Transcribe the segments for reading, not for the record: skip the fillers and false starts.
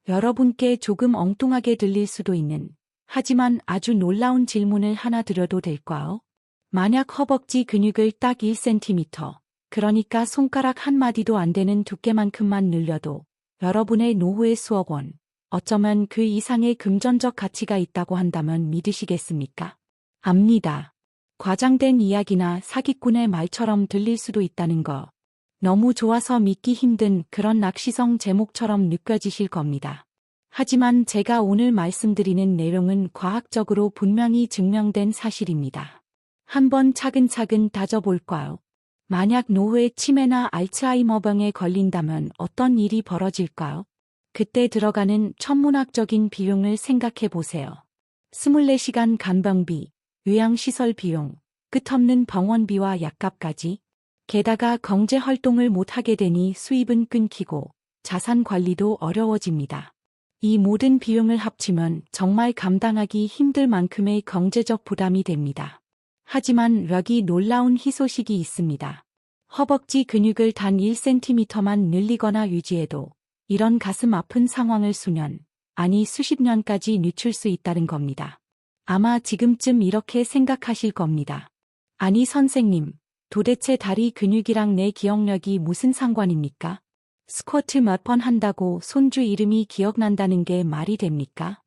여러분께 조금 엉뚱하게 들릴 수도 있는, 하지만 아주 놀라운 질문을 하나 드려도 될까요? 만약 허벅지 근육을 딱 1cm, 그러니까 손가락 한 마디도 안 되는 두께만큼만 늘려도 여러분의 노후의 수억 원, 어쩌면 그 이상의 금전적 가치가 있다고 한다면 믿으시겠습니까? 압니다. 과장된 이야기나 사기꾼의 말처럼 들릴 수도 있다는 거. 너무 좋아서 믿기 힘든 그런 낚시성 제목처럼 느껴지실 겁니다. 하지만 제가 오늘 말씀드리는 내용은 과학적으로 분명히 증명된 사실입니다. 한번 차근차근 따져볼까요? 만약 노후의 치매나 알츠하이머병에 걸린다면 어떤 일이 벌어질까요? 그때 들어가는 천문학적인 비용을 생각해 보세요. 24시간 간병비, 요양시설 비용, 끝없는 병원비와 약값까지. 게다가 경제활동을 못하게 되니 수입은 끊기고 자산 관리도 어려워집니다. 이 모든 비용을 합치면 정말 감당하기 힘들 만큼의 경제적 부담이 됩니다. 하지만 여기 놀라운 희소식이 있습니다. 허벅지 근육을 단 1cm만 늘리거나 유지해도 이런 가슴 아픈 상황을 수년, 아니 수십 년까지 늦출 수 있다는 겁니다. 아마 지금쯤 이렇게 생각하실 겁니다. 아니 선생님, 도대체 다리 근육이랑 내 기억력이 무슨 상관입니까? 스쿼트 몇 번 한다고 손주 이름이 기억난다는 게 말이 됩니까?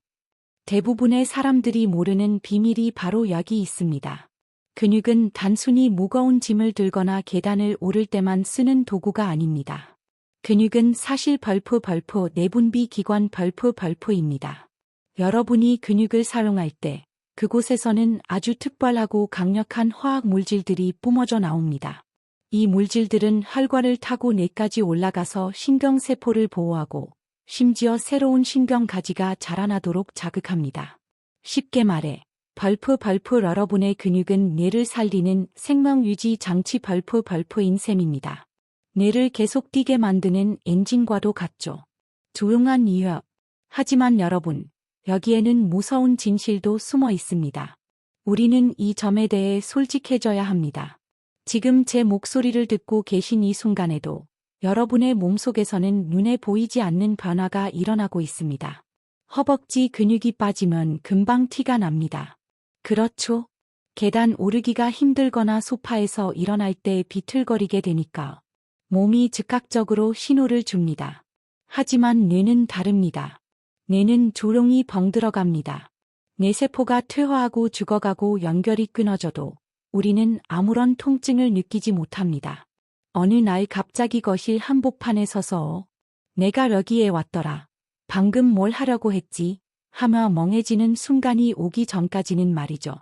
대부분의 사람들이 모르는 비밀이 바로 여기 있습니다. 근육은 단순히 무거운 짐을 들거나 계단을 오를 때만 쓰는 도구가 아닙니다. 근육은 사실 벌프 내분비 기관 벌프입니다. 여러분이 근육을 사용할 때 그곳에서는 아주 특별하고 강력한 화학 물질들이 뿜어져 나옵니다. 이 물질들은 혈관을 타고 뇌까지 올라가서 신경세포를 보호하고 심지어 새로운 신경가지가 자라나도록 자극합니다. 쉽게 말해 벌프 여러분의 근육은 뇌를 살리는 생명유지 장치 벌프인 셈입니다. 뇌를 계속 뛰게 만드는 엔진과도 같죠. 조용한 이유. 하지만 여러분, 여기에는 무서운 진실도 숨어 있습니다. 우리는 이 점에 대해 솔직해져야 합니다. 지금 제 목소리를 듣고 계신 이 순간에도 여러분의 몸속에서는 눈에 보이지 않는 변화가 일어나고 있습니다. 허벅지 근육이 빠지면 금방 티가 납니다. 그렇죠? 계단 오르기가 힘들거나 소파에서 일어날 때 비틀거리게 되니까 몸이 즉각적으로 신호를 줍니다. 하지만 뇌는 다릅니다. 뇌는 조용히 벙들어갑니다. 뇌세포가 퇴화하고 죽어가고 연결이 끊어져도 우리는 아무런 통증을 느끼지 못합니다. 어느 날 갑자기 거실 한복판에 서서 내가 여기에 왔더라. 방금 뭘 하려고 했지? 하며 멍해지는 순간이 오기 전까지는 말이죠.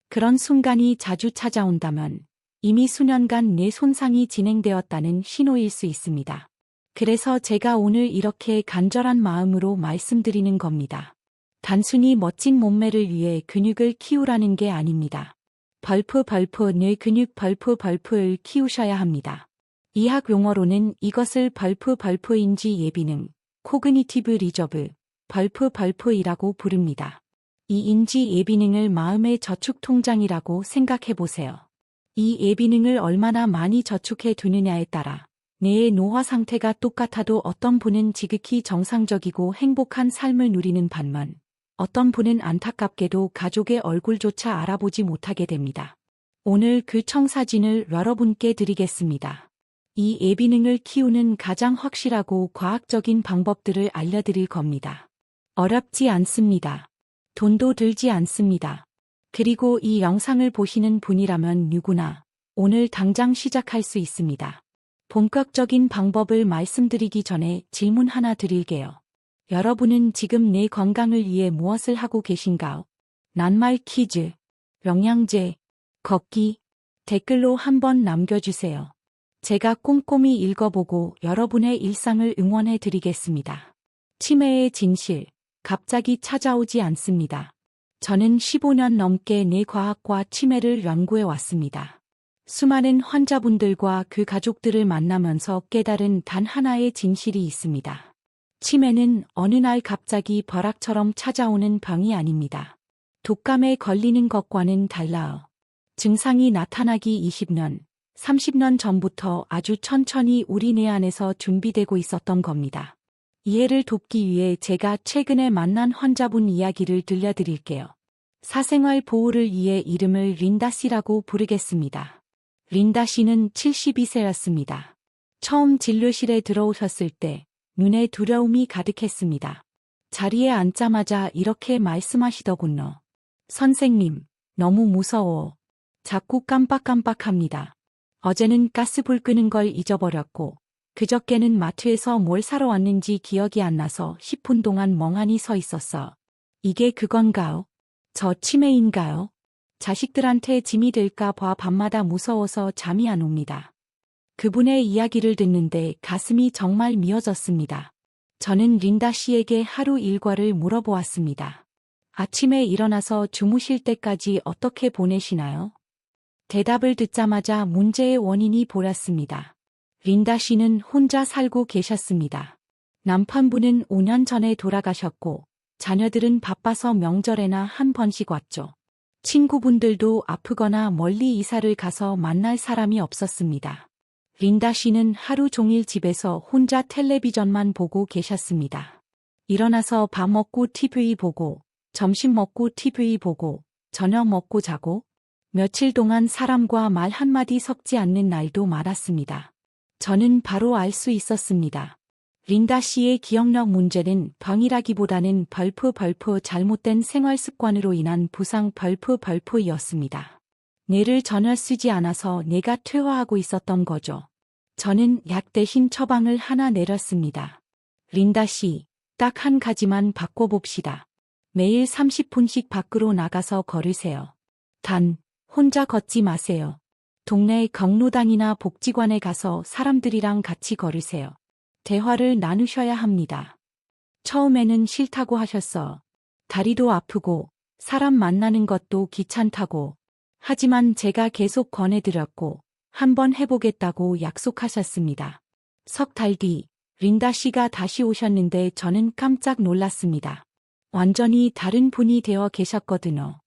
그런 순간이 자주 찾아온다면 이미 수년간 뇌 손상이 진행되었다는 신호일 수 있습니다. 그래서 제가 오늘 이렇게 간절한 마음으로 말씀드리는 겁니다. 단순히 멋진 몸매를 위해 근육을 키우라는 게 아닙니다. 뇌 근육 벌프를 키우셔야 합니다. 이학 용어로는 이것을 벌프인지 예비능, 코그니티브 리저브, 벌프이라고 부릅니다. 이 인지 예비능을 마음의 저축 통장이라고 생각해 보세요. 이 예비능을 얼마나 많이 저축해 두느냐에 따라 뇌의 노화 상태가 똑같아도 어떤 분은 지극히 정상적이고 행복한 삶을 누리는 반면 어떤 분은 안타깝게도 가족의 얼굴조차 알아보지 못하게 됩니다. 오늘 그 청사진을 여러분께 드리겠습니다. 이 예비능을 키우는 가장 확실하고 과학적인 방법들을 알려드릴 겁니다. 어렵지 않습니다. 돈도 들지 않습니다. 그리고 이 영상을 보시는 분이라면 누구나 오늘 당장 시작할 수 있습니다. 본격적인 방법을 말씀드리기 전에 질문 하나 드릴게요. 여러분은 지금 내 건강을 위해 무엇을 하고 계신가요? 낱말 퀴즈, 영양제, 걷기, 댓글로 한번 남겨주세요. 제가 꼼꼼히 읽어보고 여러분의 일상을 응원해 드리겠습니다. 치매의 진실, 갑자기 찾아오지 않습니다. 저는 15년 넘게 뇌과학과 치매를 연구해 왔습니다. 수많은 환자분들과 그 가족들을 만나면서 깨달은 단 하나의 진실이 있습니다. 치매는 어느 날 갑자기 벼락처럼 찾아오는 병이 아닙니다. 독감에 걸리는 것과는 달라요. 증상이 나타나기 20년, 30년 전부터 아주 천천히 우리 뇌 안에서 준비되고 있었던 겁니다. 이해를 돕기 위해 제가 최근에 만난 환자분 이야기를 들려드릴게요. 사생활 보호를 위해 이름을 린다 씨라고 부르겠습니다. 린다 씨는 72세였습니다. 처음 진료실에 들어오셨을 때 눈에 두려움이 가득했습니다. 자리에 앉자마자 이렇게 말씀하시더군요. 선생님, 너무 무서워. 자꾸 깜빡깜빡합니다. 어제는 가스불 끄는 걸 잊어버렸고, 그저께는 마트에서 뭘 사러 왔는지 기억이 안 나서 10분 동안 멍하니 서 있었어. 이게 그건가요? 저 치매인가요? 자식들한테 짐이 될까 봐 밤마다 무서워서 잠이 안 옵니다. 그분의 이야기를 듣는데 가슴이 정말 미어졌습니다. 저는 린다 씨에게 하루 일과를 물어보았습니다. 아침에 일어나서 주무실 때까지 어떻게 보내시나요? 대답을 듣자마자 문제의 원인이 보였습니다. 린다 씨는 혼자 살고 계셨습니다. 남편분은 5년 전에 돌아가셨고, 자녀들은 바빠서 명절에나 한 번씩 왔죠. 친구분들도 아프거나 멀리 이사를 가서 만날 사람이 없었습니다. 린다 씨는 하루 종일 집에서 혼자 텔레비전만 보고 계셨습니다. 일어나서 밥 먹고 TV 보고, 점심 먹고 TV 보고, 저녁 먹고 자고, 며칠 동안 사람과 말 한마디 섞지 않는 날도 많았습니다. 저는 바로 알 수 있었습니다. 린다 씨의 기억력 문제는 병이라기보다는 잘못된 생활 습관으로 인한 부상 였습니다. 뇌를 전혀 쓰지 않아서 뇌가 퇴화하고 있었던 거죠. 저는 약 대신 처방을 하나 내렸습니다. 린다 씨, 딱 한 가지만 바꿔봅시다. 매일 30분씩 밖으로 나가서 걸으세요. 단, 혼자 걷지 마세요. 동네 경로당이나 복지관에 가서 사람들이랑 같이 걸으세요. 대화를 나누셔야 합니다. 처음에는 싫다고 하셨어. 다리도 아프고, 사람 만나는 것도 귀찮다고. 하지만 제가 계속 권해드렸고, 한번 해보겠다고 약속하셨습니다. 석 달 뒤, 린다 씨가 다시 오셨는데 저는 깜짝 놀랐습니다. 완전히 다른 분이 되어 계셨거든요.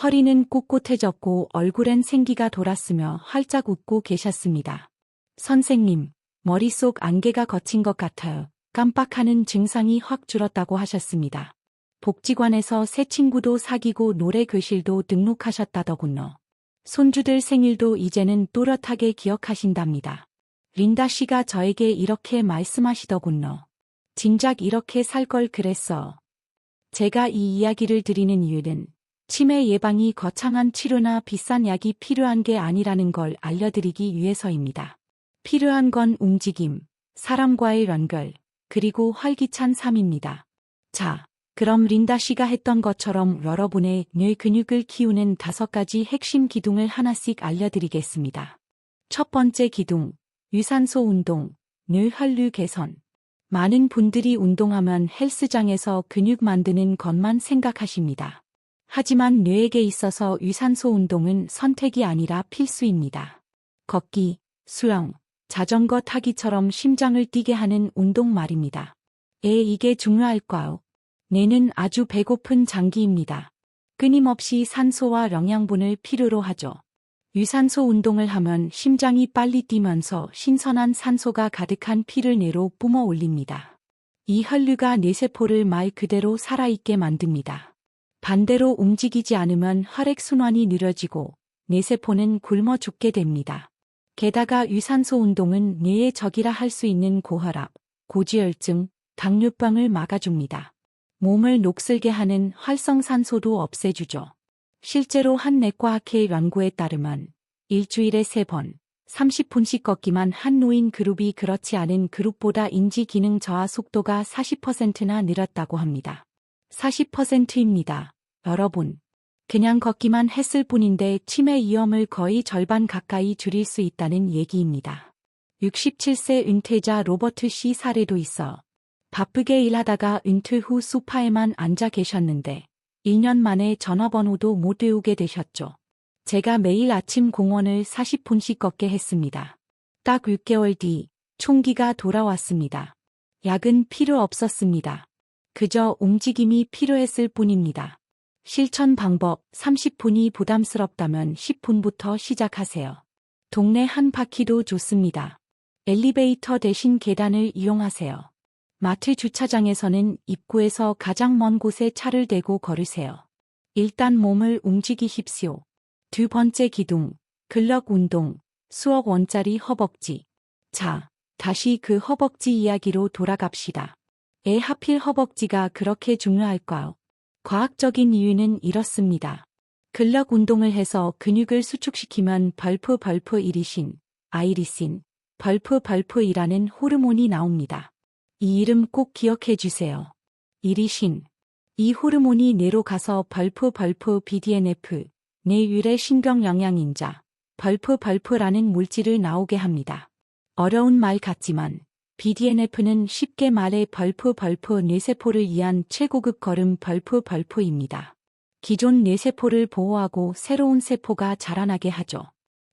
허리는 꼿꼿해졌고 얼굴엔 생기가 돌았으며 활짝 웃고 계셨습니다. 선생님, 머릿속 안개가 걷힌 것 같아요. 깜빡하는 증상이 확 줄었다고 하셨습니다. 복지관에서 새 친구도 사귀고 노래 교실도 등록하셨다더군요. 손주들 생일도 이제는 또렷하게 기억하신답니다. 린다 씨가 저에게 이렇게 말씀하시더군요. 진작 이렇게 살 걸 그랬어. 제가 이 이야기를 드리는 이유는 치매 예방이 거창한 치료나 비싼 약이 필요한 게 아니라는 걸 알려드리기 위해서입니다. 필요한 건 움직임, 사람과의 연결, 그리고 활기찬 삶입니다. 자, 그럼 린다 씨가 했던 것처럼 여러분의 뇌 근육을 키우는 5가지 핵심 기둥을 하나씩 알려드리겠습니다. 첫 번째 기둥, 유산소 운동, 뇌 혈류 개선. 많은 분들이 운동하면 헬스장에서 근육 만드는 것만 생각하십니다. 하지만 뇌에게 있어서 유산소 운동은 선택이 아니라 필수입니다. 걷기, 수영, 자전거 타기처럼 심장을 뛰게 하는 운동 말입니다. 왜 이게 중요할까요? 뇌는 아주 배고픈 장기입니다. 끊임없이 산소와 영양분을 필요로 하죠. 유산소 운동을 하면 심장이 빨리 뛰면서 신선한 산소가 가득한 피를 뇌로 뿜어 올립니다. 이 혈류가 뇌세포를 말 그대로 살아있게 만듭니다. 반대로 움직이지 않으면 혈액순환이 느려지고 뇌세포는 굶어 죽게 됩니다. 게다가 유산소 운동은 뇌의 적이라 할 수 있는 고혈압, 고지혈증, 당뇨병을 막아줍니다. 몸을 녹슬게 하는 활성산소도 없애주죠. 실제로 한 내과학회 연구에 따르면 일주일에 3번, 30분씩 걷기만 한 노인 그룹이 그렇지 않은 그룹보다 인지 기능 저하 속도가 40%나 늘었다고 합니다. 40%입니다. 여러분, 그냥 걷기만 했을 뿐인데 치매 위험을 거의 절반 가까이 줄일 수 있다는 얘기입니다. 67세 은퇴자 로버트 씨 사례도 있어 바쁘게 일하다가 은퇴 후 소파에만 앉아 계셨는데 1년 만에 전화번호도 못 외우게 되셨죠. 제가 매일 아침 공원을 40분씩 걷게 했습니다. 딱 6개월 뒤 총기가 돌아왔습니다. 약은 필요 없었습니다. 그저 움직임이 필요했을 뿐입니다. 실천 방법 30분이 부담스럽다면 10분부터 시작하세요. 동네 한 바퀴도 좋습니다. 엘리베이터 대신 계단을 이용하세요. 마트 주차장에서는 입구에서 가장 먼 곳에 차를 대고 걸으세요. 일단 몸을 움직이십시오. 두 번째 기둥, 근력 운동, 수억 원짜리 허벅지. 자, 다시 그 허벅지 이야기로 돌아갑시다. 왜 하필 허벅지가 그렇게 중요할까요? 과학적인 이유는 이렇습니다. 근력 운동을 해서 근육을 수축시키면 벌프 아이리신, 벌프이라는 호르몬이 나옵니다. 이 이름 꼭 기억해 주세요. 이리신. 이 호르몬이 뇌로 가서 BDNF, 뇌 유래 신경 영양인자, 벌프라는 물질을 나오게 합니다. 어려운 말 같지만 BDNF는 쉽게 말해 벌프 뇌세포를 위한 최고급 거름 벌프입니다. 기존 뇌세포를 보호하고 새로운 세포가 자라나게 하죠.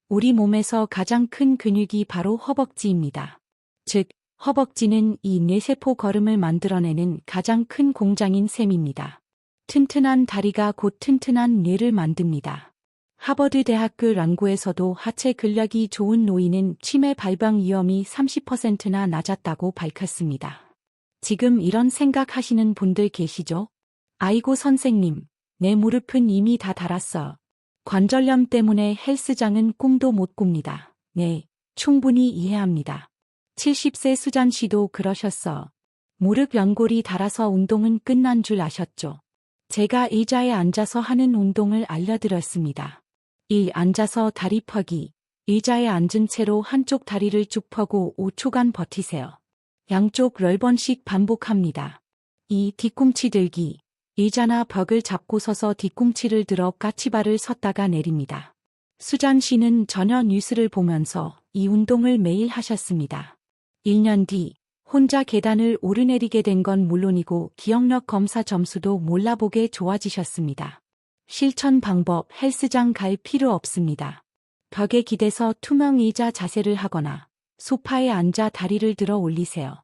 우리 몸에서 가장 큰 근육이 바로 허벅지입니다. 즉, 허벅지는 이 뇌세포 거름을 만들어내는 가장 큰 공장인 셈입니다. 튼튼한 다리가 곧 튼튼한 뇌를 만듭니다. 하버드 대학교 연구에서도 하체 근력이 좋은 노인은 치매 발병 위험이 30%나 낮았다고 밝혔습니다. 지금 이런 생각하시는 분들 계시죠? 아이고 선생님, 내 무릎은 이미 다 닳았어. 관절염 때문에 헬스장은 꿈도 못 꿉니다. 네, 충분히 이해합니다. 70세 수잔 씨도 그러셨어. 무릎 연골이 닳아서 운동은 끝난 줄 아셨죠? 제가 의자에 앉아서 하는 운동을 알려드렸습니다. 1. 앉아서 다리 펴기. 의자에 앉은 채로 한쪽 다리를 쭉 펴고 5초간 버티세요. 양쪽 10번씩 반복합니다. 2. 뒤꿈치 들기. 의자나 벽을 잡고 서서 뒤꿈치를 들어 까치발을 섰다가 내립니다. 수잔 씨는 저녁 뉴스를 보면서 이 운동을 매일 하셨습니다. 1년 뒤 혼자 계단을 오르내리게 된 건 물론이고 기억력 검사 점수도 몰라보게 좋아지셨습니다. 실천 방법: 헬스장 갈 필요 없습니다. 벽에 기대서 투명 의자 자세를 하거나 소파에 앉아 다리를 들어 올리세요.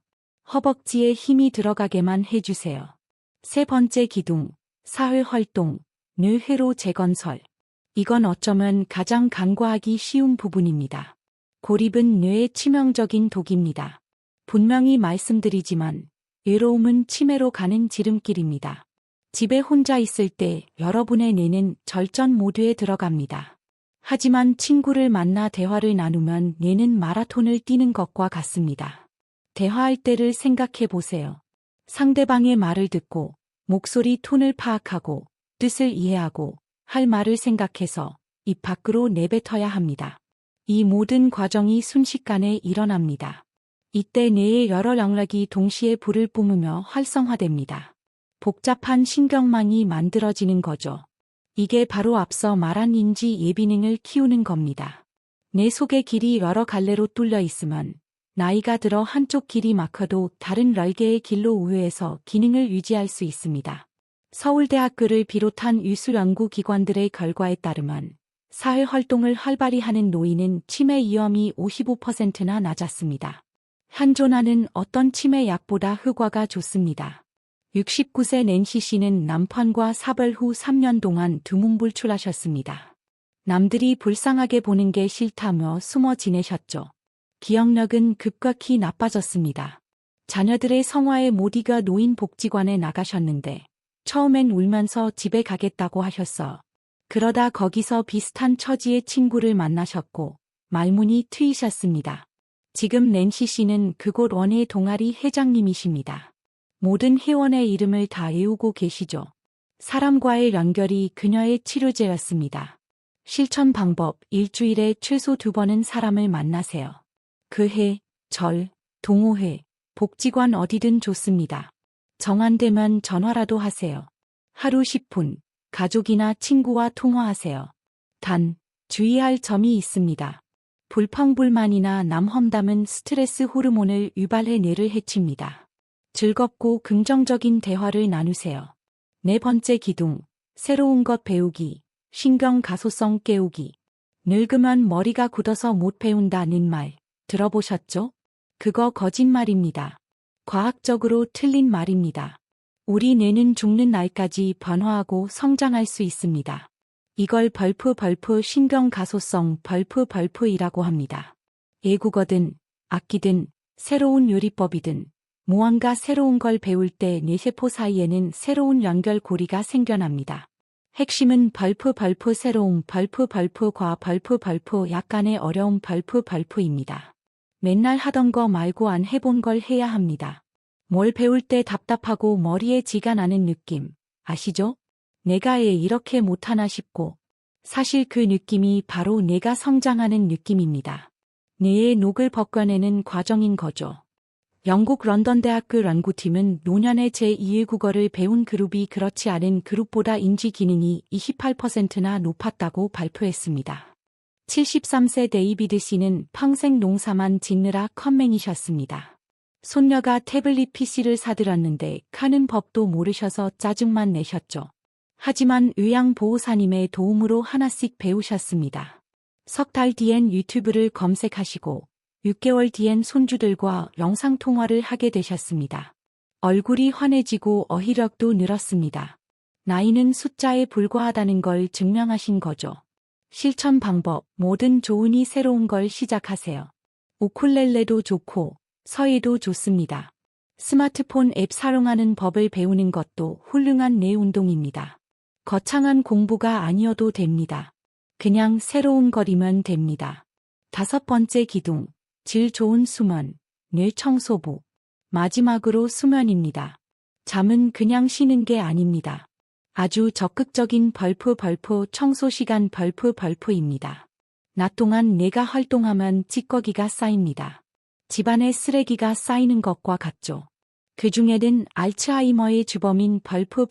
허벅지에 힘이 들어가게만 해주세요. 세 번째 기둥, 사회활동, 뇌회로 재건설. 이건 어쩌면 가장 간과하기 쉬운 부분입니다. 고립은 뇌의 치명적인 독입니다. 분명히 말씀드리지만 외로움은 치매로 가는 지름길입니다. 집에 혼자 있을 때 여러분의 뇌는 절전 모드에 들어갑니다. 하지만 친구를 만나 대화를 나누면 뇌는 마라톤을 뛰는 것과 같습니다. 대화할 때를 생각해 보세요. 상대방의 말을 듣고 목소리 톤을 파악하고 뜻을 이해하고 할 말을 생각해서 입 밖으로 내뱉어야 합니다. 이 모든 과정이 순식간에 일어납니다. 이때 뇌의 여러 영역이 동시에 불을 뿜으며 활성화됩니다. 복잡한 신경망이 만들어지는 거죠. 이게 바로 앞서 말한 인지 예비능을 키우는 겁니다. 뇌 속의 길이 여러 갈래로 뚫려 있으면 나이가 들어 한쪽 길이 막혀도 다른 10개의 길로 우회해서 기능을 유지할 수 있습니다. 서울대학교를 비롯한 유수 연구기관들의 결과에 따르면 사회활동을 활발히 하는 노인은 치매 위험이 55%나 낮았습니다. 한조나는 어떤 치매 약보다 효과가 좋습니다. 69세 낸시 씨는 남편과 사별 후 3년 동안 두문불출하셨습니다. 남들이 불쌍하게 보는 게 싫다며 숨어 지내셨죠. 기억력은 급격히 나빠졌습니다. 자녀들의 성화에 못 이겨 노인복지관에 나가셨는데 처음엔 울면서 집에 가겠다고 하셨어. 그러다 거기서 비슷한 처지의 친구를 만나셨고 말문이 트이셨습니다. 지금 낸시 씨는 그곳 원예 동아리 회장님이십니다. 모든 회원의 이름을 다 외우고 계시죠. 사람과의 연결이 그녀의 치료제였습니다. 실천 방법: 일주일에 최소 2번은 사람을 만나세요. 교회, 절, 동호회, 복지관 어디든 좋습니다. 정안되면 전화라도 하세요. 하루 10분, 가족이나 친구와 통화하세요. 단, 주의할 점이 있습니다. 불평불만이나 남험담은 스트레스 호르몬을 유발해 뇌를 해칩니다. 즐겁고 긍정적인 대화를 나누세요. 네 번째 기둥, 새로운 것 배우기, 신경 가소성 깨우기. 늙으면 머리가 굳어서 못 배운다는 말 들어보셨죠? 그거 거짓말입니다. 과학적으로 틀린 말입니다. 우리 뇌는 죽는 날까지 변화하고 성장할 수 있습니다. 이걸 벌프 신경 가소성 벌프이라고 합니다. 외국어든 악기든 새로운 요리법이든 무언가 새로운 걸 배울 때 뇌세포 사이에는 새로운 연결고리가 생겨납니다. 핵심은 벌프 새로움 벌프 약간의 어려움 벌프입니다. 맨날 하던 거 말고 안 해본 걸 해야 합니다. 뭘 배울 때 답답하고 머리에 쥐가 나는 느낌 아시죠? 내가 왜 이렇게 못하나 싶고 사실 그 느낌이 바로 내가 성장하는 느낌입니다. 뇌의 녹을 벗겨내는 과정인 거죠. 영국 런던대학교 연구팀은 노년의 제2의 국어를 배운 그룹이 그렇지 않은 그룹보다 인지 기능이 28%나 높았다고 발표했습니다. 73세 데이비드 씨는 평생 농사만 짓느라 컴맹이셨습니다. 손녀가 태블릿 PC를 사들었는데 켜는 법도 모르셔서 짜증만 내셨죠. 하지만 요양보호사님의 도움으로 하나씩 배우셨습니다. 석 달 뒤엔 유튜브를 검색하시고 6개월 뒤엔 손주들과 영상통화를 하게 되셨습니다. 얼굴이 환해지고 어휘력도 늘었습니다. 나이는 숫자에 불과하다는 걸 증명하신 거죠. 실천 방법, 뭐든 좋으니 새로운 걸 시작하세요. 우쿨렐레도 좋고 서예도 좋습니다. 스마트폰 앱 사용하는 법을 배우는 것도 훌륭한 뇌 운동입니다. 거창한 공부가 아니어도 됩니다. 그냥 새로운 거리면 됩니다. 5번째 기둥, 질 좋은 수면, 뇌 청소부. 마지막으로 수면입니다. 잠은 그냥 쉬는 게 아닙니다. 아주 적극적인 벌프 청소 시간 벌프입니다. 낮 동안 내가 활동하면 찌꺼기가 쌓입니다. 집안에 쓰레기가 쌓이는 것과 같죠. 그 중에는 알츠하이머의 주범인 벌프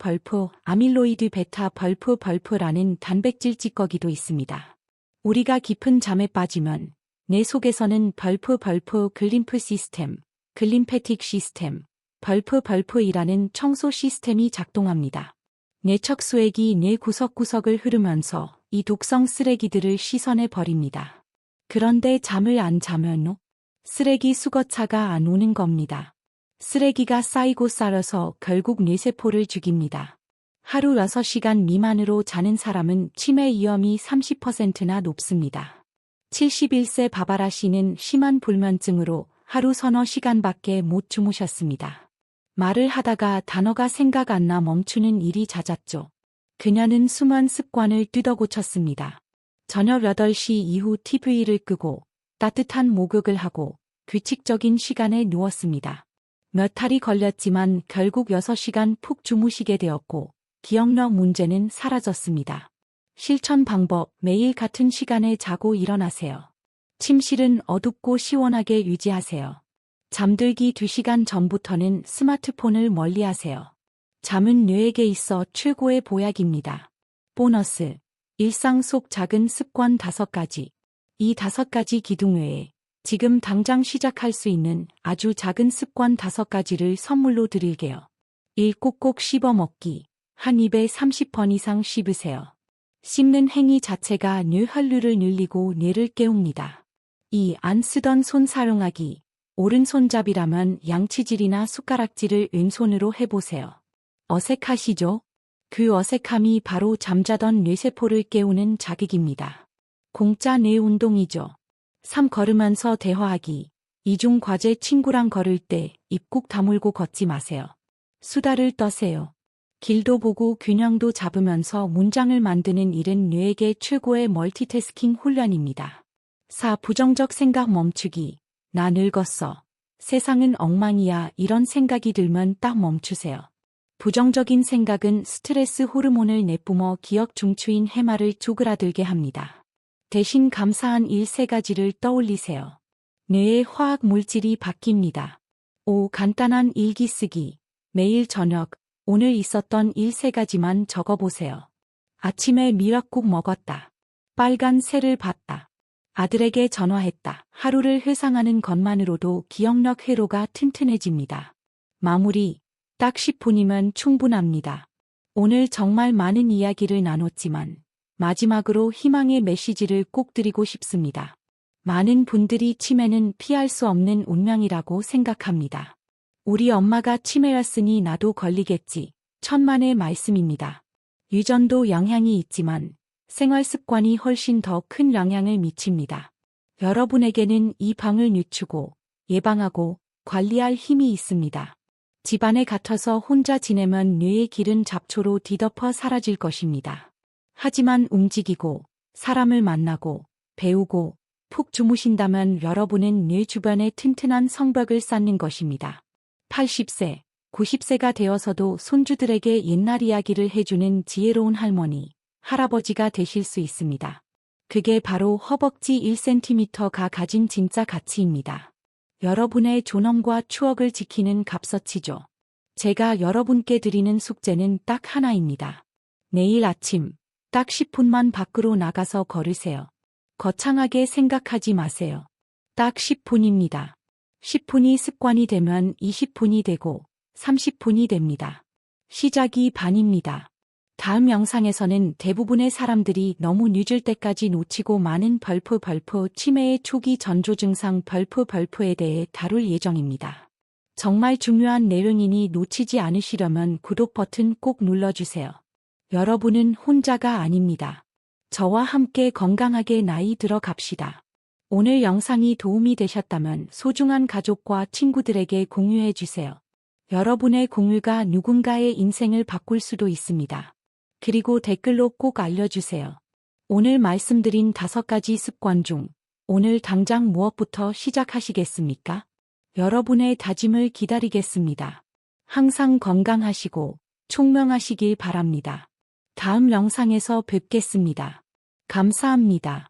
아밀로이드 베타 벌프라는 단백질 찌꺼기도 있습니다. 우리가 깊은 잠에 빠지면 뇌 속에서는 벌프 글림프 시스템, 글림페틱 시스템, 벌프이라는 청소 시스템이 작동합니다. 뇌척 수액이 뇌 구석구석을 흐르면서 이 독성 쓰레기들을 씻어내 버립니다. 그런데 잠을 안 자면 쓰레기 수거차가 안 오는 겁니다. 쓰레기가 쌓이고 쌓여서 결국 뇌세포를 죽입니다. 하루 6시간 미만으로 자는 사람은 치매 위험이 30%나 높습니다. 71세 바바라 씨는 심한 불면증으로 하루 서너 시간밖에 못 주무셨습니다. 말을 하다가 단어가 생각 안 나 멈추는 일이 잦았죠. 그녀는 수면 습관을 뜯어고쳤습니다. 저녁 8시 이후 TV를 끄고 따뜻한 목욕을 하고 규칙적인 시간에 누웠습니다. 몇 달이 걸렸지만 결국 6시간 푹 주무시게 되었고 기억력 문제는 사라졌습니다. 실천 방법, 매일 같은 시간에 자고 일어나세요. 침실은 어둡고 시원하게 유지하세요. 잠들기 2시간 전부터는 스마트폰을 멀리하세요. 잠은 뇌에게 있어 최고의 보약입니다. 보너스, 일상 속 작은 습관 5가지. 이 5가지 기둥 외에 지금 당장 시작할 수 있는 아주 작은 습관 5가지를 선물로 드릴게요. 1. 꼭꼭 씹어 먹기. 한 입에 30번 이상 씹으세요. 씹는 행위 자체가 뇌 혈류를 늘리고 뇌를 깨웁니다. 2. 안 쓰던 손 사용하기. 오른손잡이라면 양치질이나 숟가락질을 왼손으로 해보세요. 어색하시죠? 그 어색함이 바로 잠자던 뇌세포를 깨우는 자극입니다. 공짜 뇌 운동이죠. 3. 걸으면서 대화하기. 이중 과제 친구랑 걸을 때 입 꾹 다물고 걷지 마세요. 수다를 떠세요. 길도 보고 균형도 잡으면서 문장을 만드는 일은 뇌에게 최고의 멀티태스킹 훈련입니다. 4. 부정적 생각 멈추기. 나 늙었어. 세상은 엉망이야. 이런 생각이 들면 딱 멈추세요. 부정적인 생각은 스트레스 호르몬을 내뿜어 기억 중추인 해마를 쪼그라들게 합니다. 대신 감사한 일 3가지를 떠올리세요. 뇌의 화학 물질이 바뀝니다. 5. 간단한 일기 쓰기. 매일 저녁, 오늘 있었던 일 3가지만 적어보세요. 아침에 미역국 먹었다. 빨간 새를 봤다. 아들에게 전화했다. 하루를 회상하는 것만으로도 기억력 회로가 튼튼해집니다. 마무리, 딱 10분이면 충분합니다. 오늘 정말 많은 이야기를 나눴지만 마지막으로 희망의 메시지를 꼭 드리고 싶습니다. 많은 분들이 치매는 피할 수 없는 운명이라고 생각합니다. 우리 엄마가 치매였으니 나도 걸리겠지. 천만의 말씀입니다. 유전도 영향이 있지만 생활 습관이 훨씬 더 큰 영향을 미칩니다. 여러분에게는 이 병을 늦추고 예방하고 관리할 힘이 있습니다. 집안에 갇혀서 혼자 지내면 뇌의 기른 잡초로 뒤덮어 사라질 것입니다. 하지만 움직이고 사람을 만나고 배우고 푹 주무신다면 여러분은 뇌 주변에 튼튼한 성벽을 쌓는 것입니다. 80세, 90세가 되어서도 손주들에게 옛날 이야기를 해주는 지혜로운 할머니, 할아버지가 되실 수 있습니다. 그게 바로 허벅지 1cm가 가진 진짜 가치입니다. 여러분의 존엄과 추억을 지키는 값어치죠. 제가 여러분께 드리는 숙제는 딱 하나입니다. 내일 아침 딱 10분만 밖으로 나가서 걸으세요. 거창하게 생각하지 마세요. 딱 10분입니다. 10분이 습관이 되면 20분이 되고 30분이 됩니다. 시작이 반입니다. 다음 영상에서는 대부분의 사람들이 너무 늦을 때까지 놓치고 많은 치매의 초기 전조 증상 에 대해 다룰 예정입니다. 정말 중요한 내용이니 놓치지 않으시려면 구독 버튼 꼭 눌러주세요. 여러분은 혼자가 아닙니다. 저와 함께 건강하게 나이 들어갑시다. 오늘 영상이 도움이 되셨다면 소중한 가족과 친구들에게 공유해주세요. 여러분의 공유가 누군가의 인생을 바꿀 수도 있습니다. 그리고 댓글로 꼭 알려주세요. 오늘 말씀드린 5가지 습관 중 오늘 당장 무엇부터 시작하시겠습니까? 여러분의 다짐을 기다리겠습니다. 항상 건강하시고 총명하시길 바랍니다. 다음 영상에서 뵙겠습니다. 감사합니다.